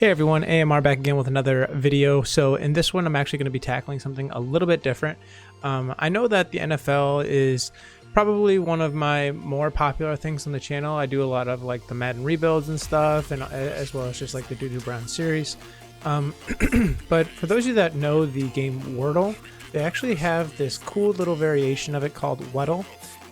Hey everyone, AMR back again with another video. So in this one, I'm actually going to be tackling something a little bit different. I know that the NFL is probably one of my more popular things on the channel. I do a lot of like the Madden rebuilds and stuff, and as well as just like the Doo-Doo Brown series. But for those of you that know the game Wordle, they actually have this cool little variation of it called Weddle,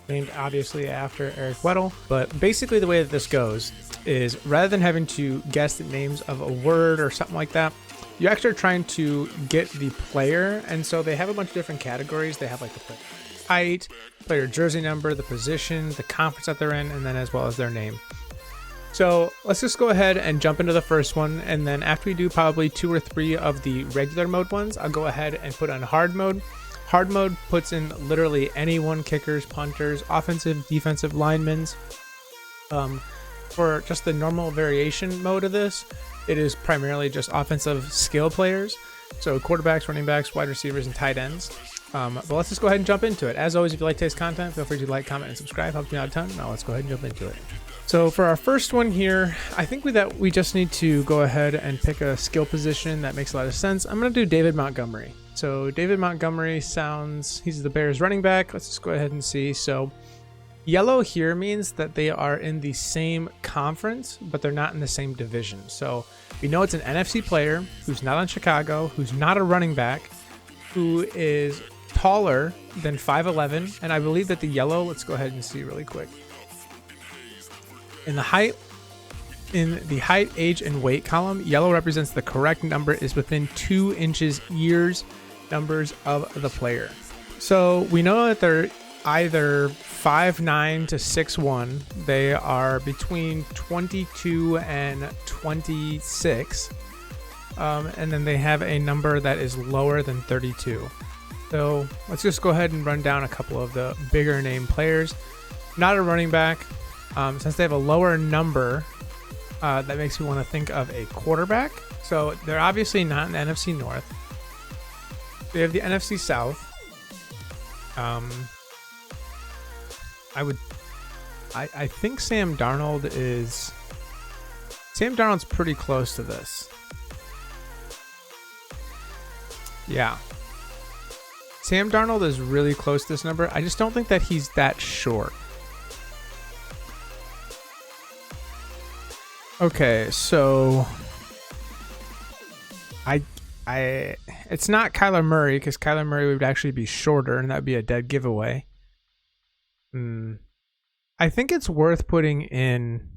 named obviously after Eric Weddle. But basically the way that this goes is rather than having to guess the names of a word or something like that, you actually are trying to get the player. And so they have a bunch of different categories. They have like the player height, player jersey number, the position, the conference that they're in, and then as well as their name. So let's just go ahead and jump into the first one. And then after we do probably 2 or 3 of the regular mode ones, I'll go ahead and put on hard mode. Hard mode puts in literally anyone: kickers, punters, offensive, defensive linemen. For just the normal variation mode of this, it is primarily just offensive skill players. So quarterbacks, running backs, wide receivers, and tight ends. But let's just go ahead and jump into it. As always, if you like today's content, feel free to like, comment, and subscribe. Helps me out a ton. Now let's go ahead and jump into it. So for our first one here, I think we just need to go ahead and pick a skill position that makes a lot of sense. I'm going to do David Montgomery. So David Montgomery he's the Bears running back. Let's just go ahead and see. So yellow here means that they are in the same conference, but they're not in the same division. So we know it's an NFC player who's not on Chicago, who's not a running back, who is taller than 5'11". And I believe that the yellow, let's go ahead and see really quick. In the height, age, and weight column, yellow represents the correct number is within 2 inches years numbers of the player. So we know that they're either 5'9" to 6'1". They are between 22 and 26. And then they have a number that is lower than 32. So let's just go ahead and run down a couple of the bigger name players. Not a running back. Since they have a lower number, that makes me want to think of a quarterback. So they're obviously not in the NFC North. They have the NFC South. I think Sam Darnold's pretty close to this. Yeah. Sam Darnold is really close to this number. I just don't think that he's that short. Okay, so it's not Kyler Murray, because Kyler Murray would actually be shorter, and that would be a dead giveaway. I think it's worth putting in.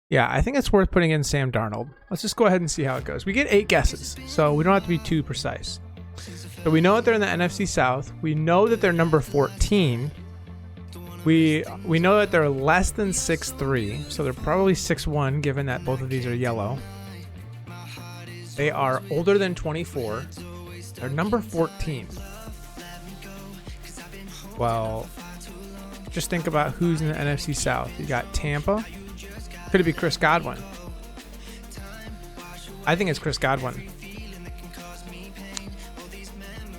Yeah, I think it's worth putting in Sam Darnold. Let's just go ahead and see how it goes. We get 8 guesses, so we don't have to be too precise. So we know that they're in the NFC South. We know that they're number 14. We know that they're less than 6'3", so they're probably 6'1", given that both of these are yellow. They are older than 24. They're number 14. Well, just think about who's in the NFC South. You got Tampa. Could it be Chris Godwin? I think it's Chris Godwin.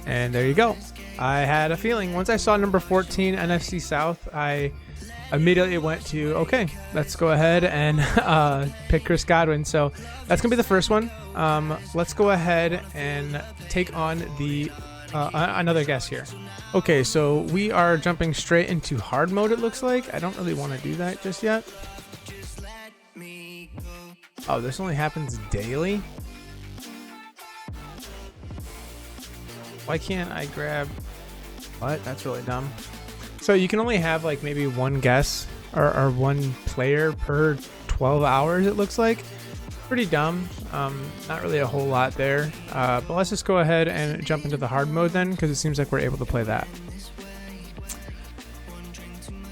And there you go. I had a feeling. Once I saw number 14 NFC South, I immediately went to, okay, let's go ahead and pick Chris Godwin. So that's going to be the first one. Let's go ahead and take on the another guess here. Okay, so we are jumping straight into hard mode, it looks like. I don't really want to do that just yet. Oh, this only happens daily? Why can't I grab... What? That's really dumb. So you can only have like maybe one guess or one player per 12 hours, it looks like. Pretty dumb. Not really a whole lot there. But let's just go ahead and jump into the hard mode then, because it seems like we're able to play that.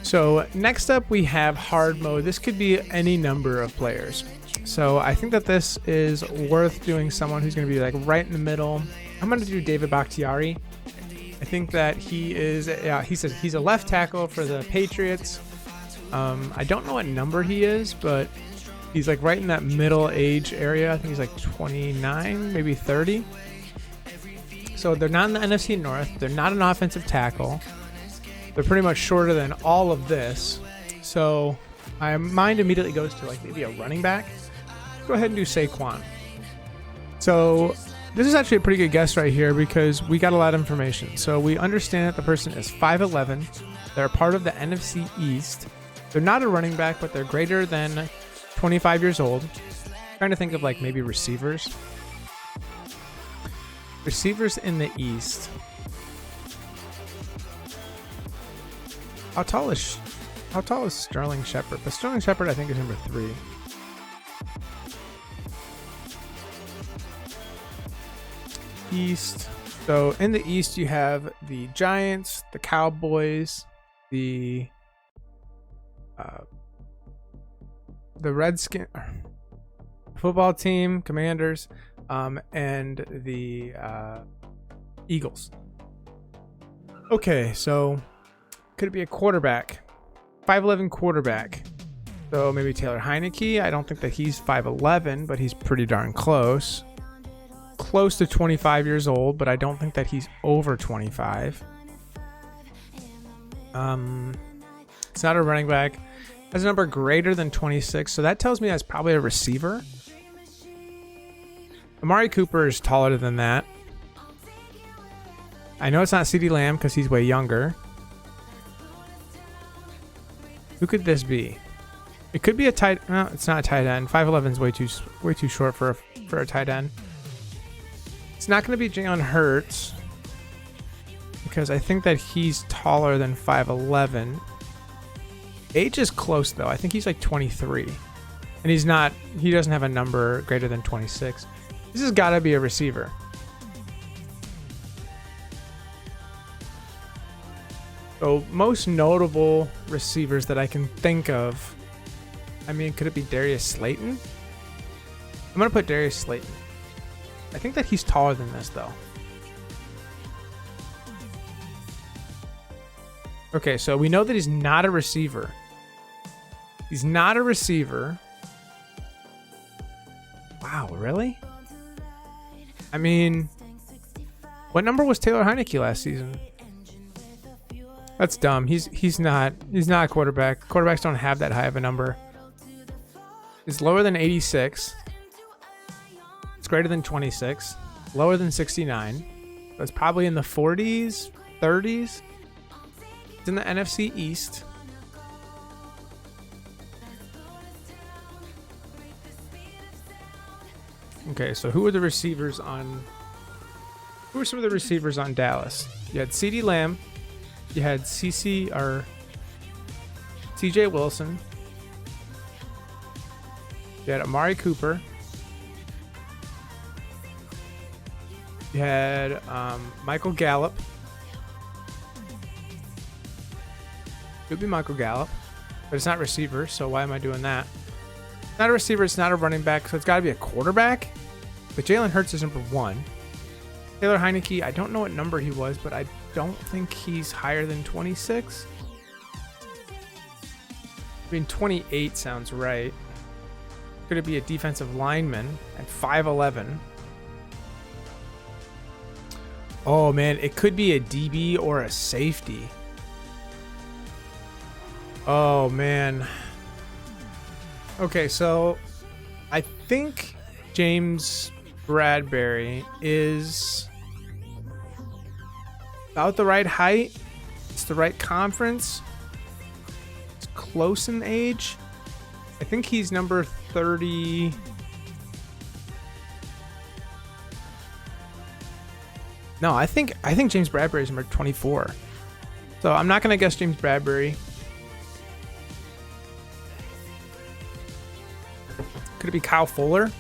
So next up we have hard mode. This could be any number of players. So I think that this is worth doing someone who's going to be like right in the middle. I'm going to do David Bakhtiari. I think that he's a left tackle for the Patriots. I don't know what number he is, but he's like right in that middle age area. I think he's like 29, maybe 30. So they're not in the NFC North. They're not an offensive tackle. They're pretty much shorter than all of this. So my mind immediately goes to like maybe a running back. go ahead and do Saquon. So this is actually a pretty good guess right here because we got a lot of information. So we understand that the person is 5'11". They're part of the NFC East. They're not a running back, but they're greater than 25 years old. I'm trying to think of like maybe receivers. Receivers in the East. How tall is Sterling Shepard? But Sterling Shepard I think is number 3. East. So in the East you have the Giants, the Cowboys, the Redskins, football team, Commanders, and the Eagles. Okay, so could it be a quarterback? 5'11" quarterback. So maybe Taylor Heineke. I don't think that he's 5'11", but he's pretty darn close. Close to 25 years old, but I don't think that he's over 25. It's not a running back. Has a number greater than 26, so that tells me that's probably a receiver. Amari Cooper is taller than that. I know it's not CeeDee Lamb because he's way younger. Who could this be? It could be a tight. No, it's not a tight end. 5'11" is way too short for a tight end. It's not going to be Jalen Hurts because I think that he's taller than 5'11". Age is close though. I think he's like 23, and he's not. He doesn't have a number greater than 26. This has got to be a receiver. So most notable receivers that I can think of. I mean, could it be Darius Slayton? I'm gonna put Darius Slayton. I think that he's taller than this though. Okay, so we know that he's not a receiver. He's not a receiver. Wow, really? I mean, what number was Taylor Heineke last season? That's dumb. He's not a quarterback. Quarterbacks don't have that high of a number. It's lower than 86. It's greater than 26. Lower than 69. So it's probably in the 40s, 30s. It's in the NFC East. Okay, so who are the receivers on? Who are some of the receivers on Dallas? You had CeeDee Lamb. You had CeeCee or CJ Wilson. You had Amari Cooper. You had Michael Gallup. Could be Michael Gallup, but it's not receiver, so why am I doing that? It's not a receiver, it's not a running back, so it's got to be a quarterback. But Jalen Hurts is number 1. Taylor Heineke, I don't know what number he was, but I don't think he's higher than 26. I mean, 28 sounds right. Could it be a defensive lineman at 5'11"? Oh man, it could be a DB or a safety. Oh man. Okay, so I think James Bradbury is about the right height. It's the right conference. It's close in age. I think he's number 30. No, I think James Bradbury is number 24. So I'm not gonna guess James Bradbury. Could it be Kyle Fuller?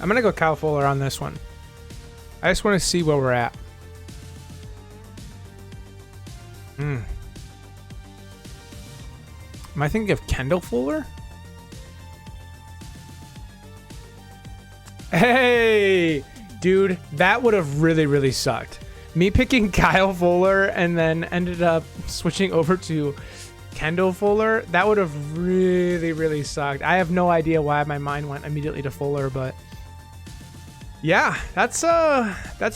I'm gonna go Kyle Fuller on this one. I just want to see where we're at. Am I thinking of Kendall Fuller? Hey, dude, that would have really sucked. Me picking Kyle Fuller and then ended up switching over to Kendall Fuller, that would have really sucked. I have no idea why my mind went immediately to Fuller, but yeah, that's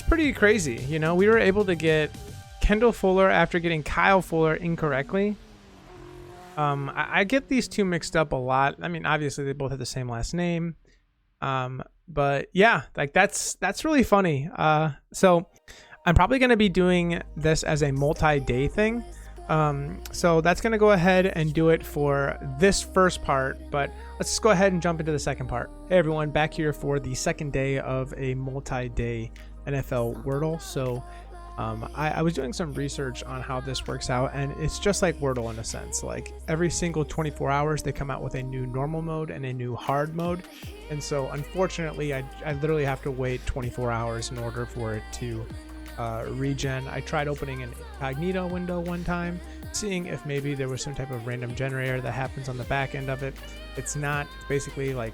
pretty crazy. You know, we were able to get Kendall Fuller after getting Kyle Fuller incorrectly. I get these two mixed up a lot. I mean, obviously they both have the same last name. But yeah, like that's really funny. So I'm probably going to be doing this as a multi-day thing. So that's going to go ahead and do it for this first part, but let's just go ahead and jump into the second part. Hey everyone, back here for the second day of a multi-day NFL Wordle. So I was doing some research on how this works out, and it's just like Wordle in a sense. Like every single 24 hours they come out with a new normal mode and a new hard mode, and so unfortunately I literally have to wait 24 hours in order for it to regen. I tried opening an incognito window one time, seeing if maybe there was some type of random generator that happens on the back end of it. It's not, basically like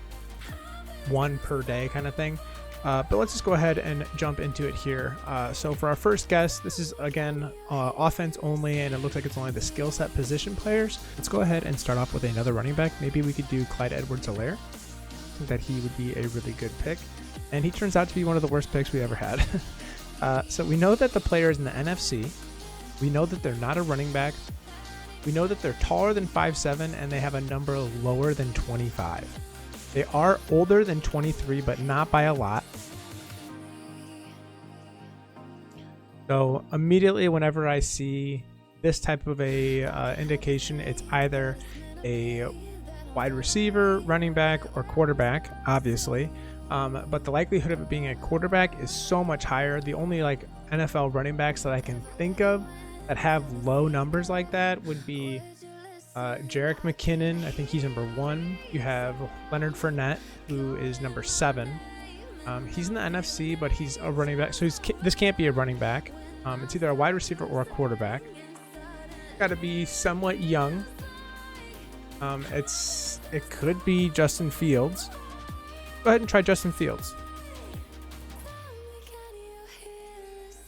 one per day kind of thing. But let's just go ahead and jump into it here. So for our first guess, this is again offense only, and it looks like it's only the skill set position players. Let's go ahead and start off with another running back. Maybe we could do Clyde Edwards-Helaire. I think that he would be a really good pick, and he turns out to be one of the worst picks we ever had. So we know that the player is in the NFC. We know that they're not a running back. We know that they're taller than 5'7", and they have a number lower than 25. They are older than 23, but not by a lot. So immediately whenever I see this type of a indication, it's either a wide receiver, running back, or quarterback, obviously. But the likelihood of it being a quarterback is so much higher. The only like NFL running backs that I can think of that have low numbers like that would be Jerick McKinnon. I think he's number 1. You have Leonard Fournette, who is number 7. He's in the NFC, but he's a running back, so this can't be a running back. It's either a wide receiver or a quarterback. Got to be somewhat young. It could be Justin Fields. Go ahead and try Justin Fields.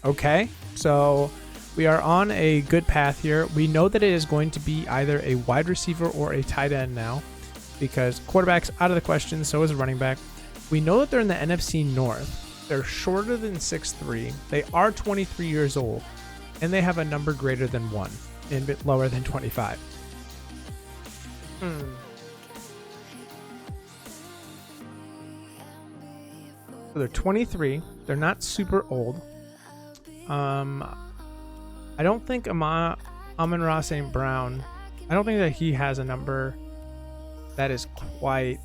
Okay, so we are on a good path here. We know that it is going to be either a wide receiver or a tight end now, because quarterback's out of the question, so is a running back. We know that they're in the NFC North. They're shorter than 6'3". They are 23 years old, and they have a number greater than 1 and a bit lower than 25. So they're 23. They're not super old. I don't think Amon-Ra St. Brown, I don't think that he has a number that is quite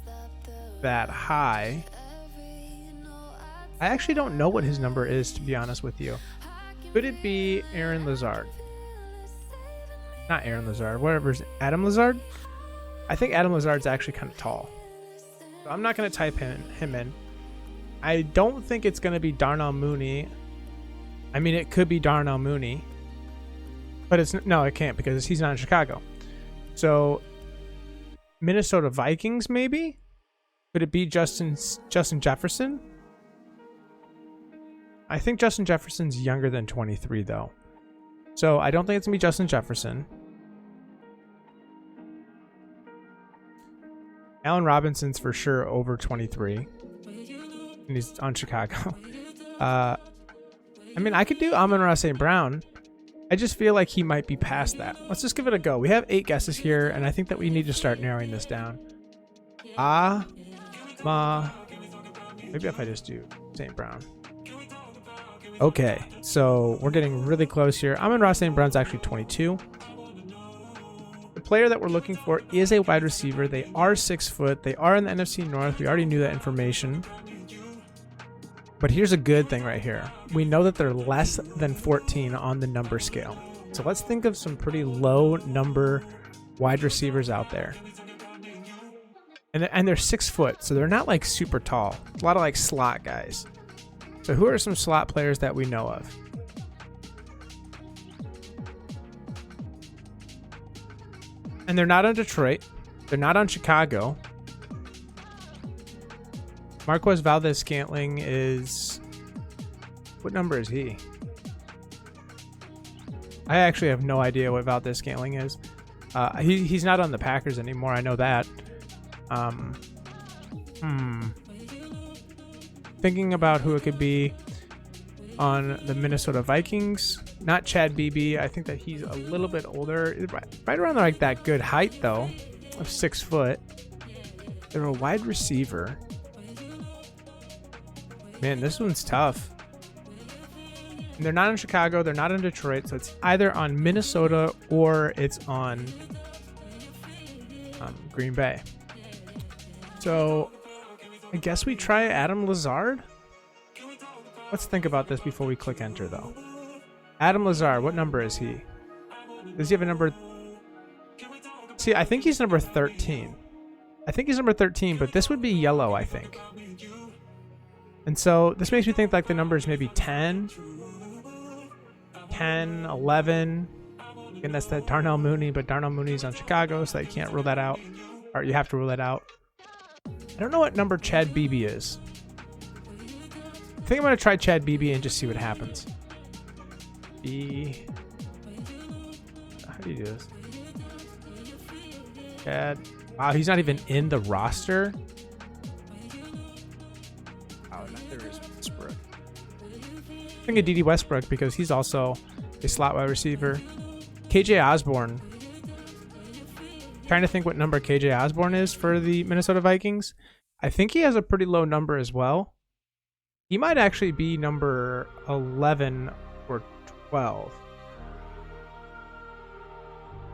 that high. I actually don't know what his number is, to be honest with you. Could it be Aaron Lazard? Not Aaron Lazard, whatever's Adam Lazard? I think Adam Lazard's actually kind of tall. So I'm not going to type him in. I don't think it's going to be Darnell Mooney. I mean, it could be Darnell Mooney. But no, it can't, because he's not in Chicago. So Minnesota Vikings, maybe? Could it be Justin Jefferson? I think Justin Jefferson's younger than 23, though. So I don't think it's going to be Justin Jefferson. Allen Robinson's for sure over 23. And he's on Chicago. I mean, I could do Amon-Ra St. Brown. I just feel like he might be past that. Let's just give it a go. We have 8 guesses here, and I think that we need to start narrowing this down. Maybe if I just do St. Brown. Okay, so we're getting really close here. Amon-Ra St. Brown's actually 22. The player that we're looking for is a wide receiver. They are 6 foot. They are in the NFC North. We already knew that information. But here's a good thing right here. We know that they're less than 14 on the number scale. So let's think of some pretty low number wide receivers out there. And they're 6 foot, so they're not like super tall. A lot of like slot guys. So who are some slot players that we know of? And they're not on Detroit. They're not on Chicago. Marquez Valdez-Scantling is... What number is he? I actually have no idea what Valdez-Scantling is. He's not on the Packers anymore. I know that. Thinking about who it could be on the Minnesota Vikings. not Chad Beebe. I think that he's a little bit older, right around like that good height though, of 6 foot. They're a wide receiver. Man, this one's tough. And they're not in Chicago. They're not in Detroit. So it's either on Minnesota or it's on Green Bay. So I guess we try Adam Lazard. Let's think about this before we click enter though. Adam Lazard, what number is he? Does he have a number? See, I think he's number 13. I think he's number 13, but this would be yellow, I think. And so this makes me think like the numbers maybe 10, 11. And that's that Darnell Mooney, but Darnell Mooney's on Chicago, so you can't rule that out. Or you have to rule that out. I don't know what number Chad Beebe is. I think I'm going to try Chad Beebe and just see what happens. How do you do this? Chad. Wow, he's not even in the roster. Oh, no, there is Westbrook. I think of D.D. Westbrook because he's also a slot wide receiver. KJ Osborne. Trying to think what number KJ Osborne is for the Minnesota Vikings. I think he has a pretty low number as well. He might actually be number 11 or 12.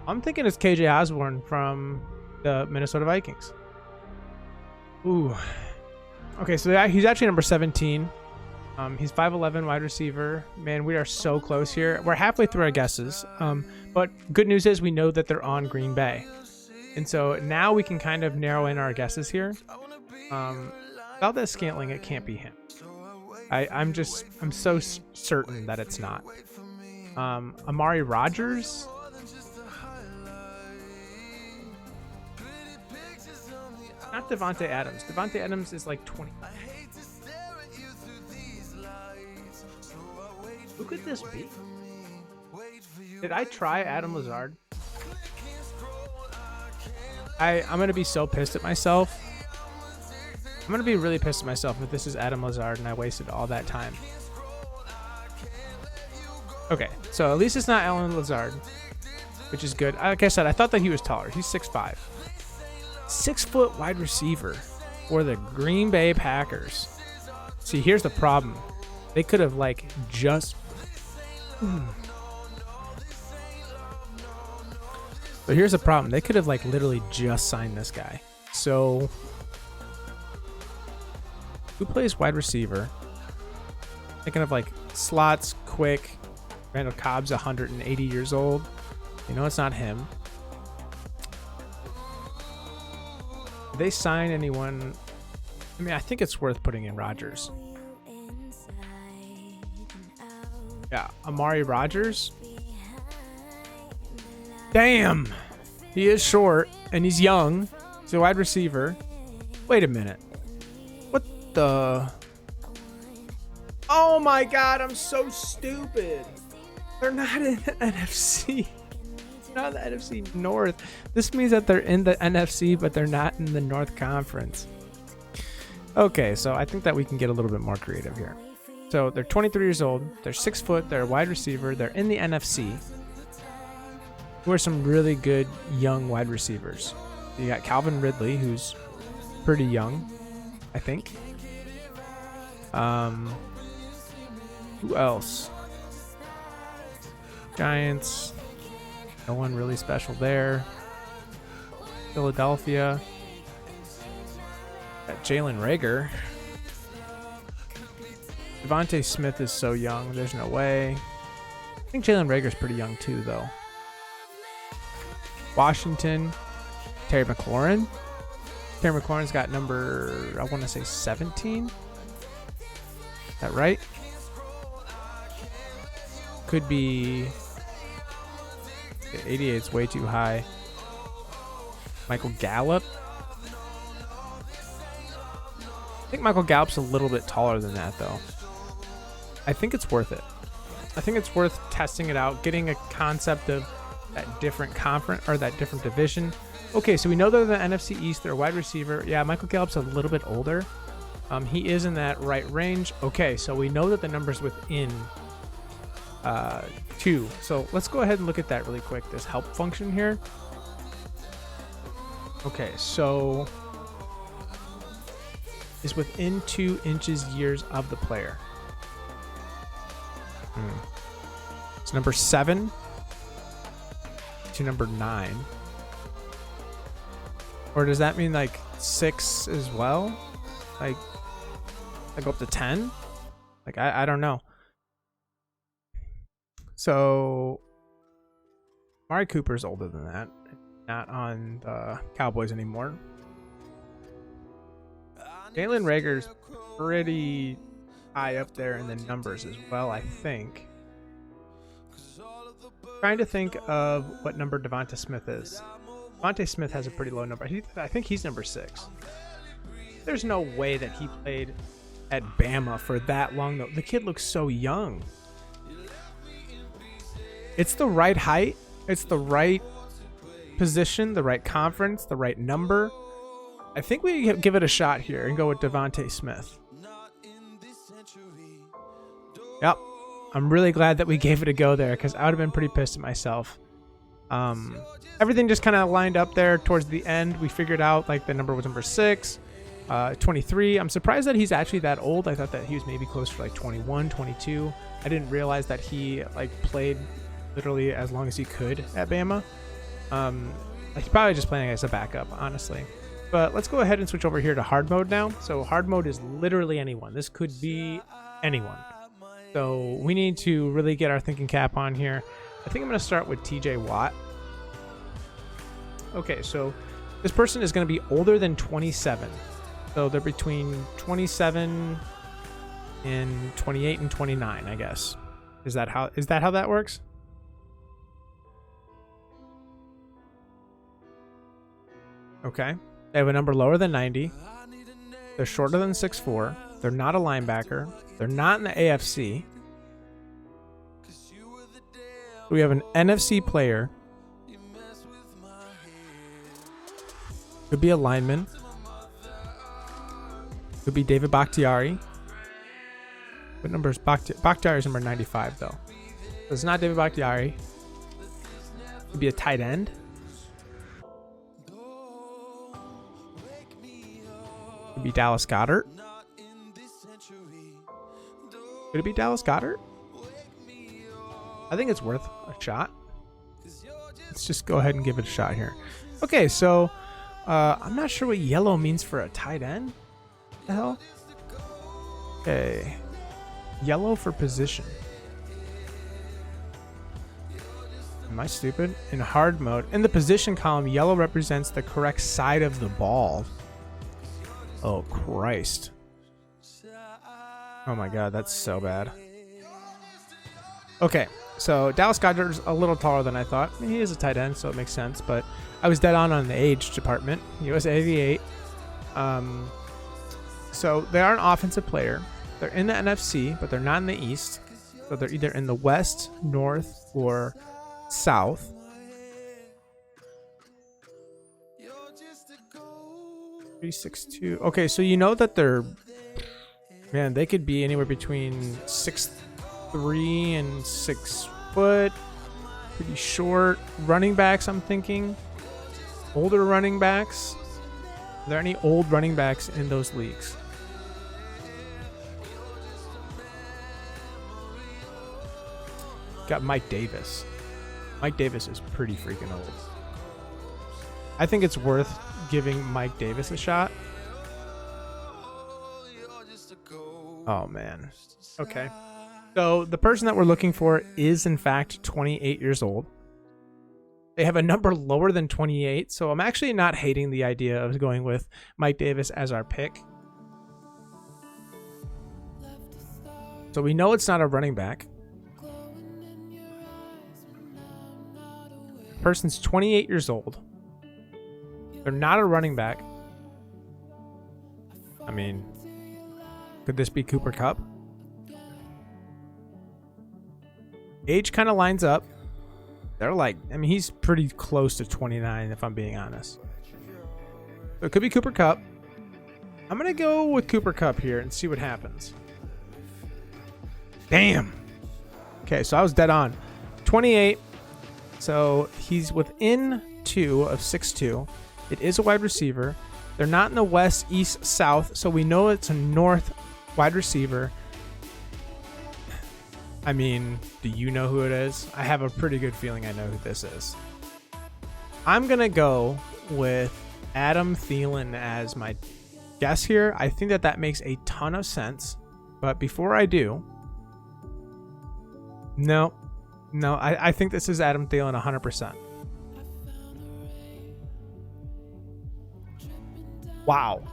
I'm thinking it's KJ Osborne from the Minnesota Vikings. Ooh. Okay, so he's actually number 17. He's 5'11", wide receiver. Man, we are so close here. We're halfway through our guesses. But good news is we know that they're on Green Bay. And so now we can kind of narrow in our guesses here. About that Scantling, it can't be him. I'm so certain that it's not. Amari Rodgers. Not Devontae Adams. Devontae Adams is like 20. Who could this be? Did I try Adam Lazard? I'm going to be so pissed at myself. I'm going to be really pissed at myself if this is Adam Lazard and I wasted all that time. Okay, so at least it's not Alan Lazard, which is good. Like I said, I thought that he was taller. He's 6'5". 6 foot wide receiver for the Green Bay Packers. See, here's the problem. They could have like just... But here's the problem. They could have like literally just signed this guy. So who plays wide receiver? Thinking of like slots, quick. Randall Cobb's 180 years old. You know it's not him. Did they sign anyone? I mean, I think it's worth putting in Rodgers. Yeah, Amari Rodgers. Damn, he is short and he's young. He's a wide receiver. Wait a minute. What the? Oh my God, I'm so stupid. They're not in the NFC. It's not the NFC North. This means that they're in the NFC, but they're not in the North Conference. Okay, so I think that we can get a little bit more creative here. So they're 23 years old. They're 6 foot. They're a wide receiver. They're in the NFC. Who are some really good young wide receivers? You got Calvin Ridley, who's pretty young, I think. Who else? Giants. No one really special there. Philadelphia. Got Jalen Reagor. Devontae Smith is so young. There's no way. I think Jalen Reagor's pretty young too, though. Washington. Terry McLaurin. Terry McLaurin's got number, I want to say 17. Is that right? Could be... 88 is way too high. Michael Gallup. I think Michael Gallup's a little bit taller than that, though. I think it's worth it. I think it's worth testing it out, getting a concept of that different conference or that different division. Okay, so we know they're the NFC East. They're a wide receiver. Yeah, Michael Gallup's a little bit older. He is in that right range. Okay, so we know that the number's within 2. So let's go ahead and look at that really quick. This help function here. Okay, so is within 2 inches years of the player. It's number 7 to number 9. Or does that mean like 6 as well? Like I go up to 10? Like I don't know. So Amari Cooper's older than that. Not on the Cowboys anymore. Jalen Reagor's pretty high up there in the numbers as well, I think. Trying to think of what number Devonta Smith is. Devonta Smith has a pretty low number. I think he's number 6. There's no way that he played at Bama for that long, though. The kid looks so young. It's the right height. It's the right position, the right conference, the right number. I think we give it a shot here and go with Devonta Smith. Yep. I'm really glad that we gave it a go there because I would have been pretty pissed at myself. Everything just kind of lined up there towards the end. We figured out like the number was number 6, 23. I'm surprised that he's actually that old. I thought that he was maybe closer to like 21, 22. I didn't realize that he like played literally as long as he could at Bama. He's probably just playing as a backup, honestly. But let's go ahead and switch over here to hard mode now. So hard mode is literally anyone. This could be anyone. So we need to really get our thinking cap on here. I think I'm going to start with TJ Watt. Okay, so this person is going to be older than 27. So they're between 27 and 28 and 29, I guess. Is that how that works? Okay. They have a number lower than 90. They're shorter than 6'4". They're not a linebacker. They're not in the AFC. We have an NFC player. Could be a lineman. Could be David Bakhtiari. What number is Bakhtiari? Is number 95, though. So it's not David Bakhtiari. Could be a tight end. Could be Dallas Goedert. Could it be Dallas Goedert? I think it's worth a shot. Let's just go ahead and give it a shot here. Okay, so I'm not sure what yellow means for a tight end. What the hell? Okay. Yellow for position. Am I stupid? In hard mode, in the position column, yellow represents the correct side of the ball. Oh, Christ. Oh my God, that's so bad. Okay, so Dallas Goedert's a little taller than I thought. He is a tight end, so it makes sense, but I was dead on the age department. He was 88. So they are an offensive player. They're in the NFC, but they're not in the East. So they're either in the West, North, or South. .362. Okay, so you know that they're... Man, they could be anywhere between 6'3" and 6 foot. Pretty short. Running backs, I'm thinking. Older running backs. Are there any old running backs in those leagues? Got Mike Davis. Mike Davis is pretty freaking old. I think it's worth giving Mike Davis a shot. Oh, man. Okay. So the person that we're looking for is, in fact, 28 years old. They have a number lower than 28, so I'm actually not hating the idea of going with Mike Davis as our pick. So we know it's not a running back. Person's 28 years old. They're not a running back. I mean, could this be Cooper Kupp? Age kind of lines up. They're like, I mean, he's pretty close to 29 if I'm being honest. So it could be Cooper Kupp. I'm going to go with Cooper Kupp here and see what happens. Damn. Okay, so I was dead on. 28. So he's within 2 of 6'2". It is a wide receiver. They're not in the west, east, south, so we know it's a north wide receiver. I mean, do you know who it is? I have a pretty good feeling I know who this is. I'm going to go with Adam Thielen as my guess here. I think that makes a ton of sense. But before I do, no, I think this is Adam Thielen 100%. Wow.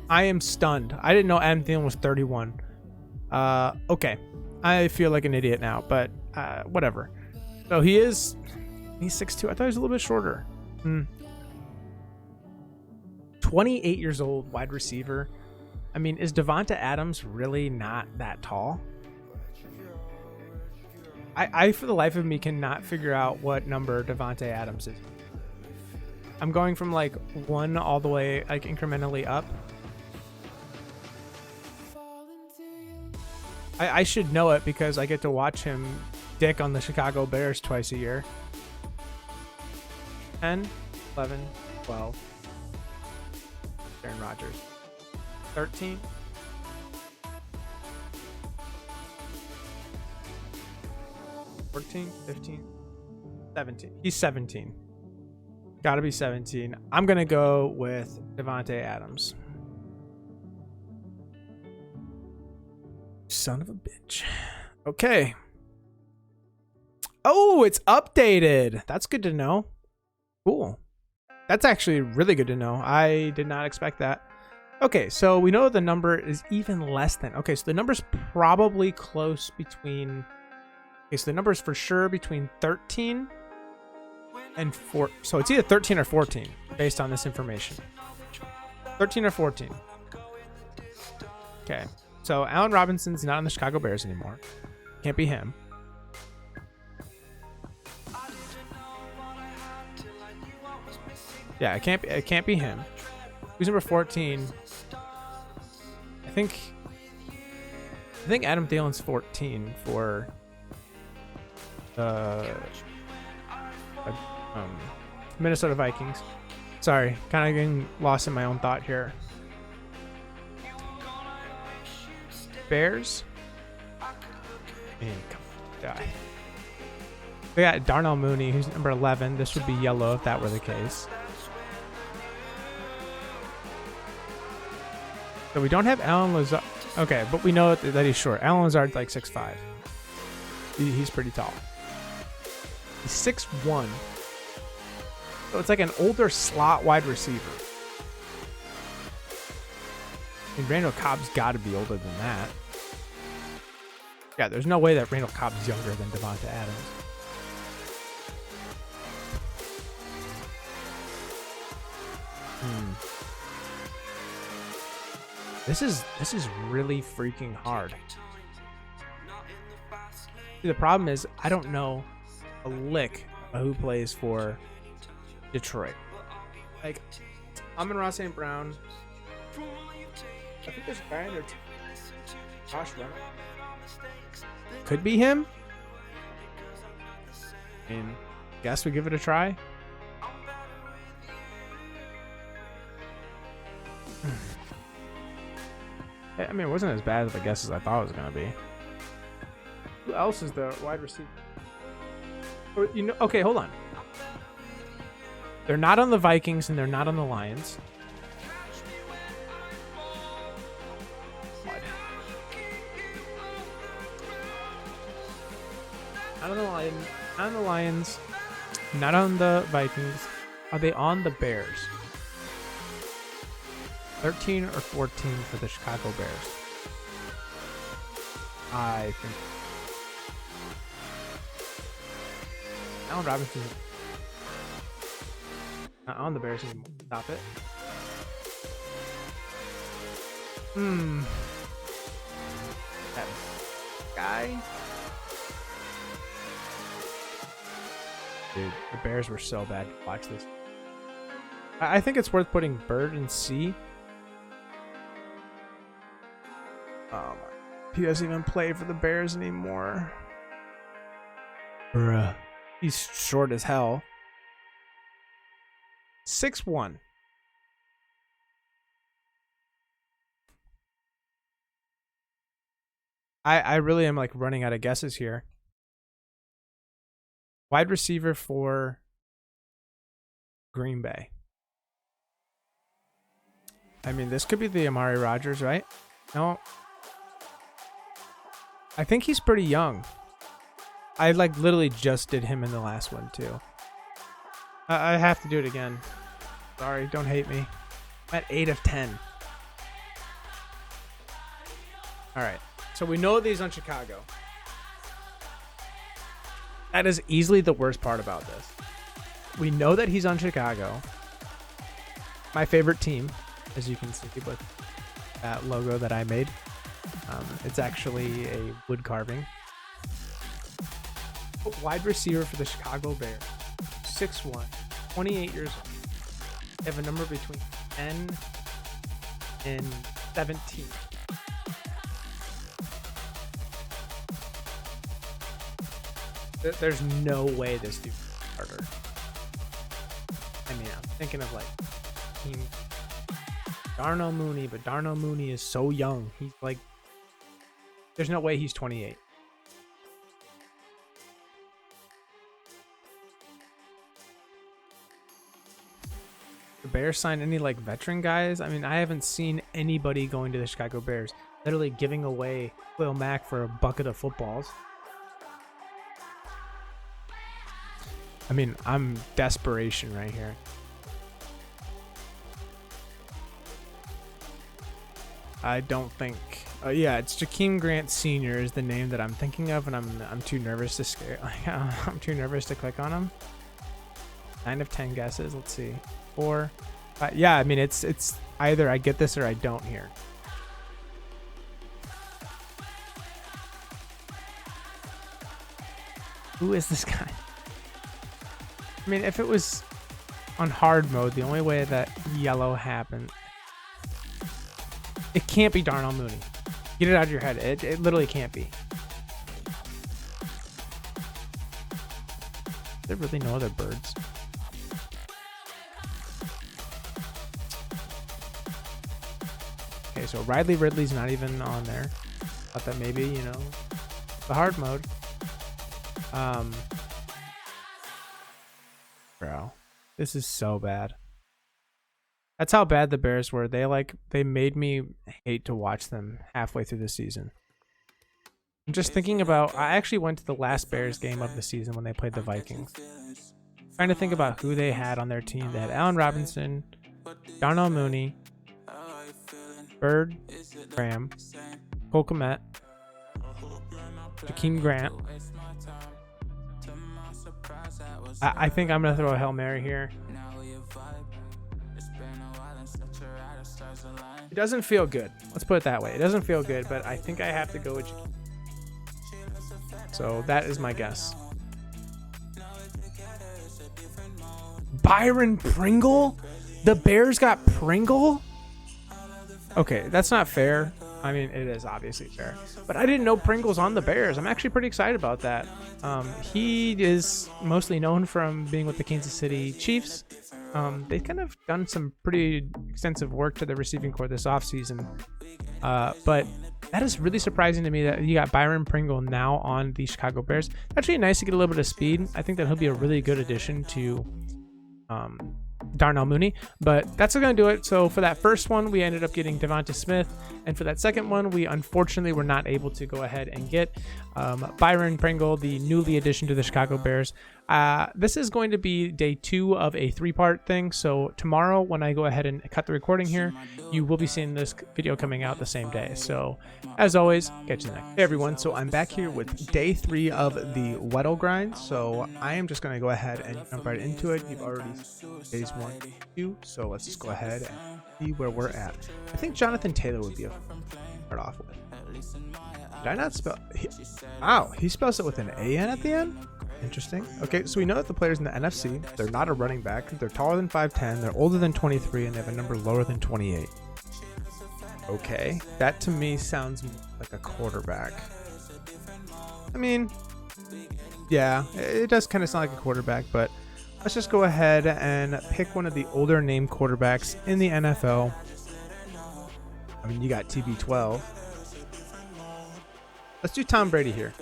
I am stunned. I didn't know Adam Thielen was 31. Okay. I feel like an idiot now, but whatever. So he's 6'2". I thought he was a little bit shorter. 28 years old, wide receiver. I mean, is Devonta Adams really not that tall? I for the life of me cannot figure out what number Devonta Adams is. I'm going from like 1 all the way like incrementally up. I should know it because I get to watch him dick on the Chicago Bears twice a year. 10, 11, 12. Aaron Rodgers. 13. 14, 15, 17. He's 17. Gotta be 17. I'm gonna go with Devonta Adams. Son of a bitch. Okay. Oh, it's updated. That's good to know. Cool. That's actually really good to know. I did not expect that. Okay, so we know the number is even less than. Okay, so the number's probably close between. Okay, so the number is for sure between 13 and 4. So it's either 13 or 14 based on this information. 13 or 14. Okay, so Allen Robinson's not on the Chicago Bears anymore. Can't be him. Yeah, it can't be him. Who's number 14? I think Adam Thielen's 14 for Minnesota Vikings. Sorry, kind of getting lost in my own thought here. Bears? Man, come on, die. We got Darnell Mooney, who's number 11. This would be yellow if that were the case. So we don't have Alan Lazard. Okay, but we know that he's short. Alan Lazard's like 6'5". He's pretty tall. He's 6'1". So it's like an older slot wide receiver. I mean, Randall Cobb's got to be older than that. Yeah, there's no way that Randall Cobb's younger than Devonta Adams. This is really freaking hard. See, the problem is I don't know a lick of who plays for Detroit. Like, Amon-Ra St. Brown. I think there's a guy in there. Josh Reynolds. Could be him. I mean, guess we give it a try. I mean, it wasn't as bad of a guess as I thought it was going to be. Who else is the wide receiver? Oh, you know, okay, hold on. They're not on the Vikings and they're not on the Lions. What? Not on the Lions. Not on the Lions. Not on the Vikings. Are they on the Bears? 13 or 14 for the Chicago Bears. I think Allen Robinson not on the Bears anymore. Stop it. That guy. Dude, the Bears were so bad. Watch this. I think it's worth putting Bird and C. He doesn't even play for the Bears anymore. Bruh. He's short as hell. 6'1". I really am like running out of guesses here. Wide receiver for Green Bay. I mean, this could be the Amari Rodgers, right? No. I think he's pretty young. I like literally just did him in the last one too. I have to do it again. Sorry, don't hate me. I'm at 8 of 10. All right. So we know that he's on Chicago. That is easily the worst part about this. We know that he's on Chicago. My favorite team, as you can see with that logo that I made. It's actually a wood carving. Wide receiver for the Chicago Bears. 6'1", 28 years old. They have a number between 10 and 17. There's no way this dude's harder. I mean, I'm thinking of like team Darnell Mooney, but Darnell Mooney is so young. He's like, there's no way he's 28. The Bears sign any like veteran guys? I mean, I haven't seen anybody going to the Chicago Bears literally giving away Khalil Mack for a bucket of footballs. I mean, I'm desperation right here. I don't think. Yeah, it's Jakeem Grant Sr. is the name that I'm thinking of, and I'm too nervous to scare. I'm too nervous to click on him. 9 of 10 guesses. Let's see. 4. Yeah, I mean it's either I get this or I don't here. Who is this guy? I mean, if it was on hard mode, the only way that yellow happened, it can't be Darnell Mooney. Get it out of your head. It literally can't be. There really no other birds. Okay, so Ridley's not even on there. Thought that maybe, you know, the hard mode. Bro, this is so bad. That's how bad the Bears were. They made me hate to watch them halfway through the season. I'm just thinking about, I actually went to the last Bears game of the season when they played the Vikings. Trying to think about who they had on their team. They had Allen Robinson, Darnell Mooney, Bird, Graham, Cole Kmet, Jakeem Grant. I think I'm going to throw a Hail Mary here. It doesn't feel good. Let's put it that way. It doesn't feel good, but I think I have to go with Jakeem. So that is my guess. Byron Pringle? The Bears got Pringle? Okay, that's not fair. I mean, it is obviously fair. But I didn't know Pringle's on the Bears. I'm actually pretty excited about that. He is mostly known from being with the Kansas City Chiefs. They've kind of done some pretty extensive work to the receiving corps this offseason. But that is really surprising to me that you got Byron Pringle now on the Chicago Bears. Actually nice to get a little bit of speed. I think that he'll be a really good addition to Darnell Mooney, but that's going to do it. So for that first one, we ended up getting Devonta Smith, and for that second one, we unfortunately were not able to go ahead and get Byron Pringle, the newly addition to the Chicago Bears. This is going to be day 2 of a 3-part thing. So tomorrow, when I go ahead and cut the recording here, you will be seeing this video coming out the same day. So as always, catch you next. Hey everyone, so I'm back here with day 3 of the Weddle grind. So I am just going to go ahead and jump right into it. You've already seen days 1 and 2, so let's just go ahead and see where we're at. I think Jonathan Taylor would be a fun to start off with. Did I not spell? Wow, he spells it with an A-N at the end? Interesting. Okay, so we know that the players in the NFC, they're not a running back. They're taller than 5'10", they're older than 23, and they have a number lower than 28. Okay, that to me sounds like a quarterback. I mean, Yeah, it does kind of sound like a quarterback, but let's just go ahead and pick one of the older name quarterbacks in the NFL. I mean, you got TB12. Let's do Tom Brady here.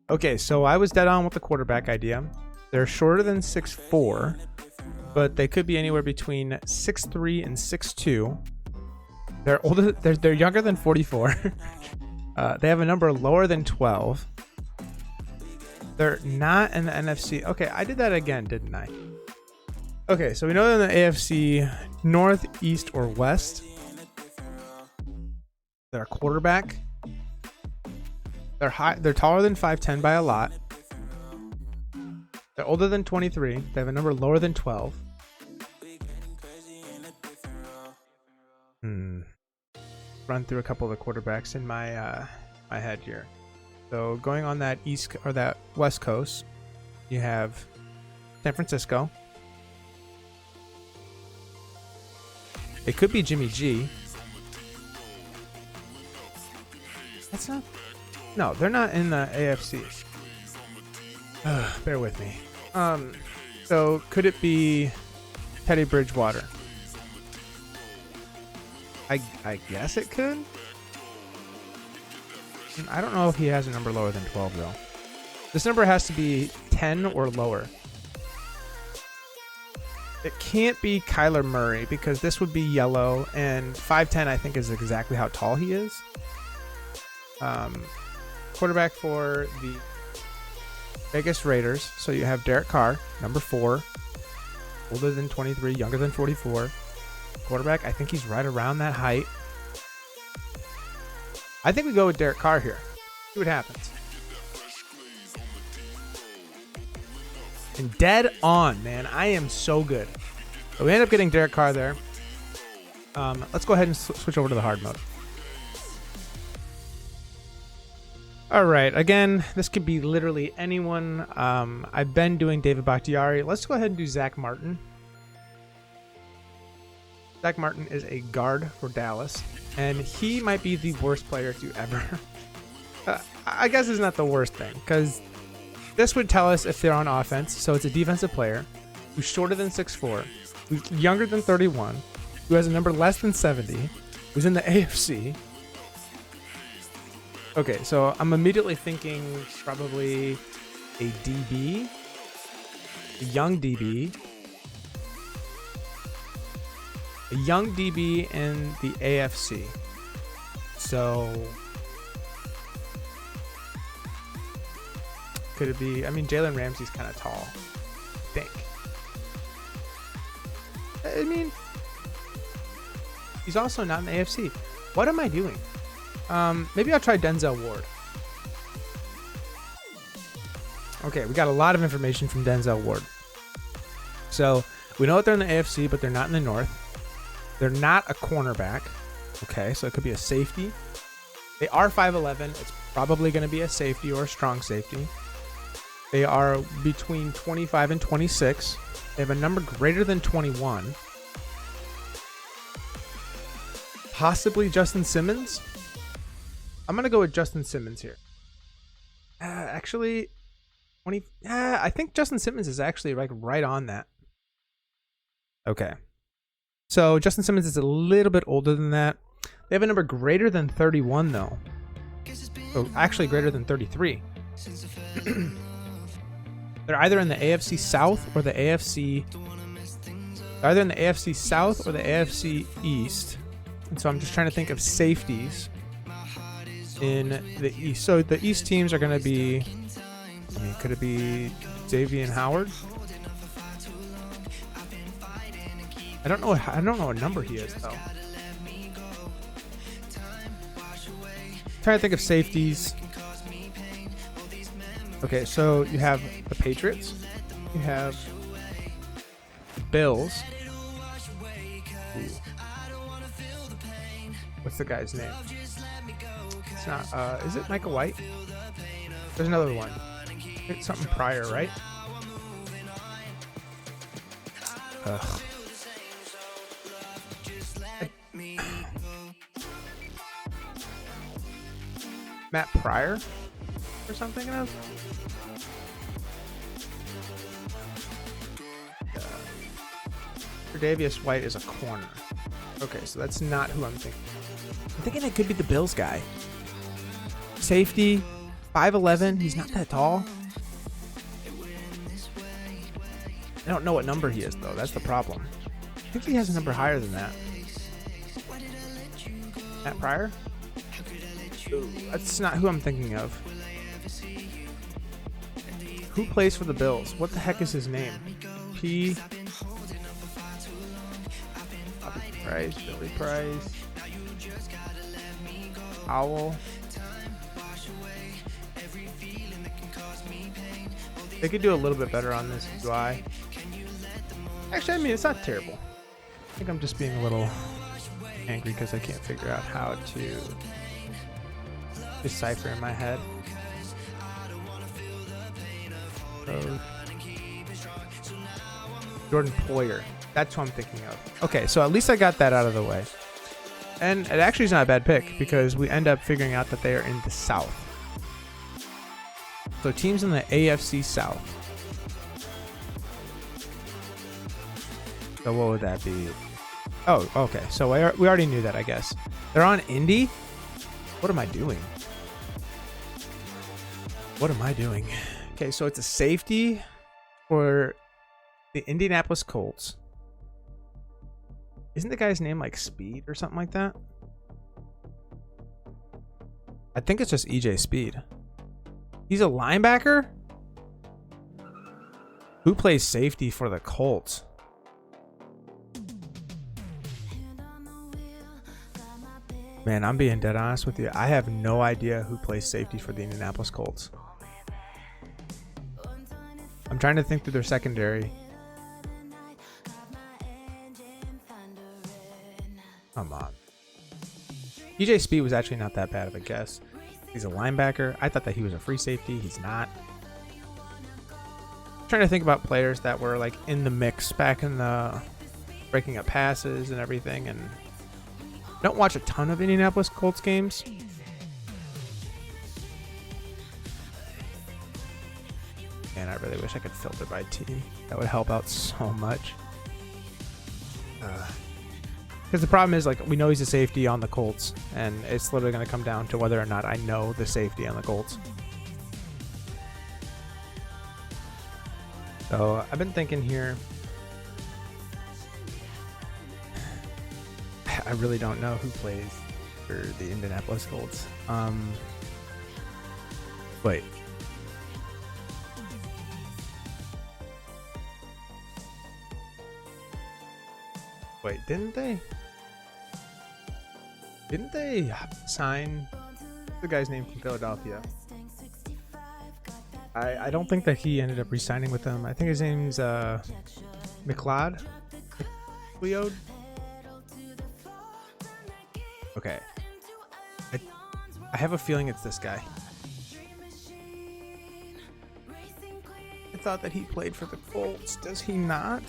Okay, so I was dead on with the quarterback idea. They're shorter than 6'4", but they could be anywhere between 6'3" and 6'2". They're older. They're younger than 44. They have a number lower than 12. They're not in the NFC. Okay, I did that again, didn't I? Okay, so we know they're in the AFC North, East, or West. They're a quarterback. They're high. They're taller than 5'10" by a lot. They're older than 23. They have a number lower than 12. Run through a couple of the quarterbacks in my my head here. So going on that east or that west coast, you have San Francisco. It could be Jimmy G. That's not. No, they're not in the AFC. Bear with me. So could it be Teddy Bridgewater? I guess it could. I don't know if he has a number lower than 12 though. This number has to be 10 or lower. It can't be Kyler Murray because this would be yellow, and 5'10" I think is exactly how tall he is. Quarterback for the Vegas Raiders. So you have Derek Carr, number 4, older than 23, younger than 44. Quarterback, I think he's right around that height. I think we go with Derek Carr here. See what happens. And dead on, man. I am so good. So we end up getting Derek Carr there. Let's go ahead and switch over to the hard mode. All right. Again, this could be literally anyone. I've been doing David Bakhtiari. Let's go ahead and do Zach Martin. Zach Martin is a guard for Dallas, and he might be the worst player to ever. I guess it's not the worst thing, because this would tell us if they're on offense. So it's a defensive player who's shorter than 6'4", who's younger than 31, who has a number less than 70, who's in the AFC. Okay, so I'm immediately thinking probably a DB, a young DB. A young DB in the AFC. So could it be? I mean, Jalen Ramsey's kind of tall, I think. I mean, he's also not in the AFC. What am I doing? Maybe I'll try Denzel Ward. Okay, we got a lot of information from Denzel Ward. So we know that they're in the AFC, but they're not in the North. They're not a cornerback. Okay, so it could be a safety. They are 5'11". It's probably going to be a safety or a strong safety. They are between 25 and 26. They have a number greater than 21. Possibly Justin Simmons. I'm going to go with Justin Simmons here. Actually, 20. I think Justin Simmons is actually like right on that. Okay. So Justin Simmons is a little bit older than that. They have a number greater than 31 though. So actually greater than 33. They're either in the AFC South or the AFC. They're either in the AFC South or the AFC East. And so I'm just trying to think of safeties in the East. So the East teams are going to be, I mean, could it be Xavier Howard? I don't know what number he is though. Trying to think of safeties. Okay, so you have the Patriots. You have the Bills. Ooh. What's the guy's name? It's not. Is it Micah White? There's another one. It's something Pryor, right? Ugh. Matt Pryor? or something of? Tre'Davious White is a corner. Okay, so that's not who I'm thinking. I'm thinking it could be the Bills guy. Safety, 5'11". He's not that tall. I don't know what number he is, though. That's the problem. I think he has a number higher than that. Matt Pryor? Ooh, that's not who I'm thinking of. Who plays for the Bills? What the heck is his name? P. Bobby Price, Billy Price. Owl. They could do a little bit better on this UI. Actually, I mean, it's not terrible. I think I'm just being a little angry because I can't figure out how to decipher in my head. Jordan Poyer. That's who I'm thinking of. Okay, so at least I got that out of the way. And it actually is not a bad pick because we end up figuring out that they are in the South. So teams in the AFC South. So what would that be? Oh, okay. So we already knew that, I guess. They're on Indy? What am I doing? What am I doing? Okay, so it's a safety for the Indianapolis Colts. Isn't the guy's name like Speed or something like that? I think it's just EJ Speed. He's a linebacker? Who plays safety for the Colts? Man, I'm being dead honest with you. I have no idea who plays safety for the Indianapolis Colts. I'm trying to think through their secondary. Come on. EJ Speed was actually not that bad of a guess. He's a linebacker. I thought that he was a free safety. He's not. I'm trying to think about players that were like in the mix back in the breaking up passes and everything, and I don't watch a ton of Indianapolis Colts games. And I really wish I could filter by team. That would help out so much. Because the problem is, like, we know he's a safety on the Colts, and it's literally going to come down to whether or not I know the safety on the Colts. So I've been thinking here. I really don't know who plays for the Indianapolis Colts. Wait. Wait, didn't they sign the guy's name from Philadelphia? I don't think that he ended up re-signing with them. I think his name's McLeod. Okay. I have a feeling it's this guy. I thought that he played for the Colts. Does he not?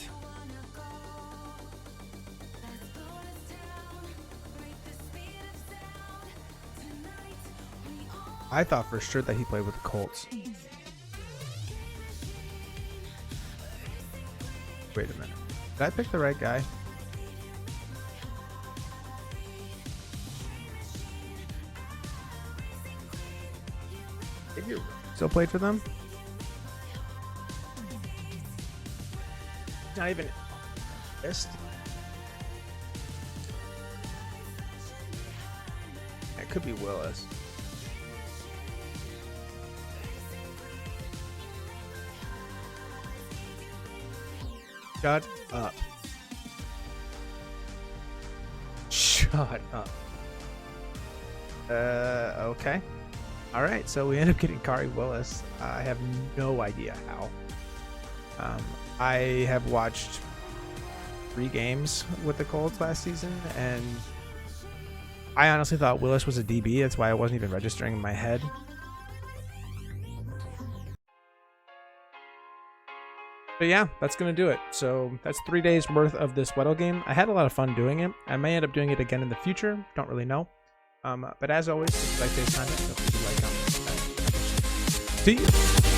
I thought for sure that he played with the Colts. Wait a minute. Did I pick the right guy? Maybe still played for them? Not even missed. It could be Willis. Shut up. Shut up. Okay. Alright, so we end up getting Kari Willis. I have no idea how. I have watched 3 games with the Colts last season, and I honestly thought Willis was a DB. That's why I wasn't even registering in my head. But yeah, that's going to do it. So that's 3 days worth of this Weddle game. I had a lot of fun doing it. I may end up doing it again in the future. Don't really know. But as always, if you like today's content, don't forget to like, comment, subscribe. See you.